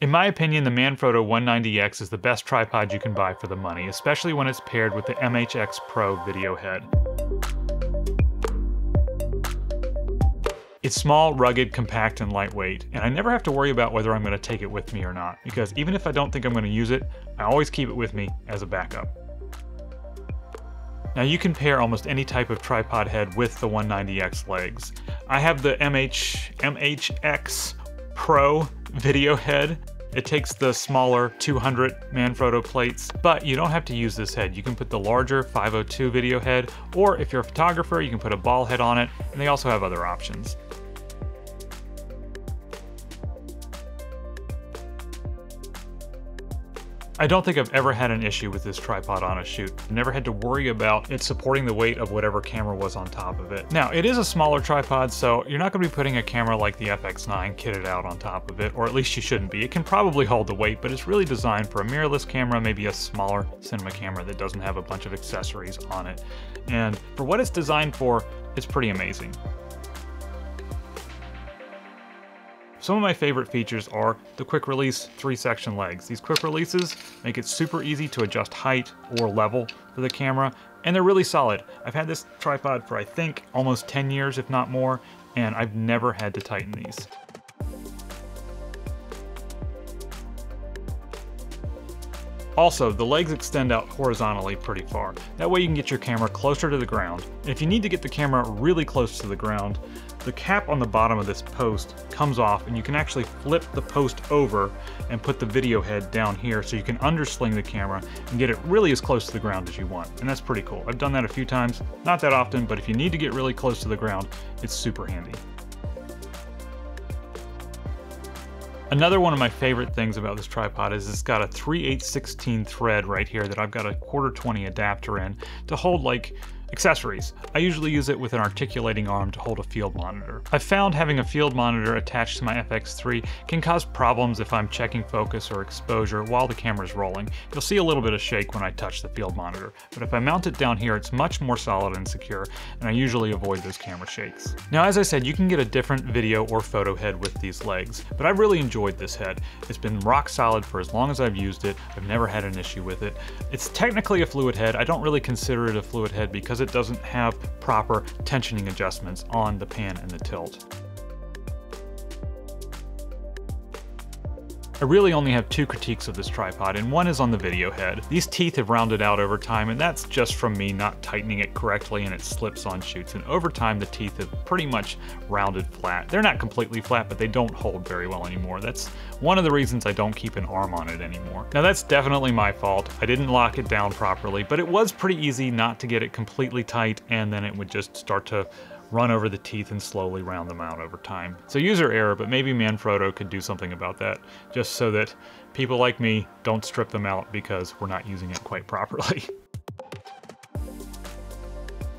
In my opinion, the Manfrotto 190X is the best tripod you can buy for the money, especially when it's paired with the MHXPRO Video Head. It's small, rugged, compact, and lightweight, and I never have to worry about whether I'm going to take it with me or not, because even if I don't think I'm going to use it, I always keep it with me as a backup. Now you can pair almost any type of tripod head with the 190X legs. I have the MHXPRO Video Head. It takes the smaller 200 Manfrotto plates, but you don't have to use this head. You can put the larger 502 video head, or if you're a photographer, you can put a ball head on it, and they also have other options. I don't think I've ever had an issue with this tripod on a shoot. I've never had to worry about it supporting the weight of whatever camera was on top of it. Now, it is a smaller tripod, so you're not going to be putting a camera like the FX9 kitted out on top of it, or at least you shouldn't be. It can probably hold the weight, but it's really designed for a mirrorless camera, maybe a smaller cinema camera that doesn't have a bunch of accessories on it. And for what it's designed for, it's pretty amazing. Some of my favorite features are the quick release 3-section legs. These quick releases make it super easy to adjust height or level for the camera, and they're really solid. I've had this tripod for I think almost 10 years, if not more, and I've never had to tighten these. Also, the legs extend out horizontally pretty far. That way you can get your camera closer to the ground. And if you need to get the camera really close to the ground, the cap on the bottom of this post comes off and you can actually flip the post over and put the video head down here so you can undersling the camera and get it really as close to the ground as you want. And that's pretty cool. I've done that a few times, not that often, but if you need to get really close to the ground, it's super handy. Another one of my favorite things about this tripod is it's got a 3/8/16 thread right here that I've got a 1/4-20 adapter in to hold like accessories. I usually use it with an articulating arm to hold a field monitor. I've found having a field monitor attached to my FX3 can cause problems if I'm checking focus or exposure while the camera's rolling. You'll see a little bit of shake when I touch the field monitor, but if I mount it down here, it's much more solid and secure, and I usually avoid those camera shakes. Now, as I said, you can get a different video or photo head with these legs, but I've really enjoyed this head. It's been rock solid for as long as I've used it. I've never had an issue with it. It's technically a fluid head. I don't really consider it a fluid head because it doesn't have proper tensioning adjustments on the pan and the tilt. I really only have 2 critiques of this tripod, and one is on the video head. These teeth have rounded out over time, and that's just from me not tightening it correctly and it slips on shoots. And over time, the teeth have pretty much rounded flat. They're not completely flat, but they don't hold very well anymore. That's one of the reasons I don't keep an arm on it anymore. Now that's definitely my fault. I didn't lock it down properly, but it was pretty easy not to get it completely tight, and then it would just start to run over the teeth and slowly round them out over time. So user error, but maybe Manfrotto could do something about that, just so that people like me don't strip them out because we're not using it quite properly.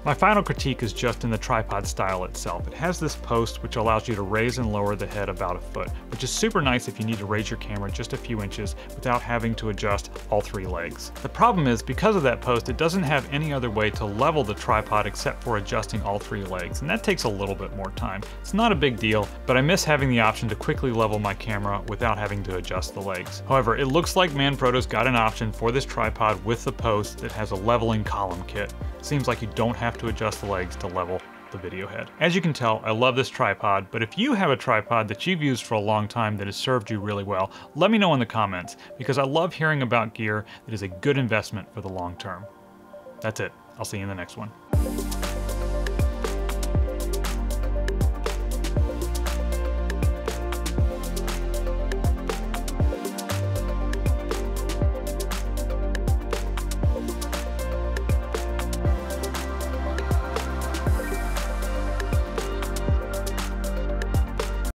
My final critique is just in the tripod style itself. It has this post which allows you to raise and lower the head about 1 foot, which is super nice if you need to raise your camera just a few inches without having to adjust all 3 legs. The problem is, because of that post, it doesn't have any other way to level the tripod except for adjusting all 3 legs, and that takes a little bit more time. It's not a big deal, but I miss having the option to quickly level my camera without having to adjust the legs. However, it looks like Manfrotto's got an option for this tripod with the post that has a leveling column kit. Seems like you don't have to adjust the legs to level the video head. As you can tell, I love this tripod, but if you have a tripod that you've used for a long time that has served you really well, let me know in the comments, because I love hearing about gear that is a good investment for the long term. That's it. I'll see you in the next one.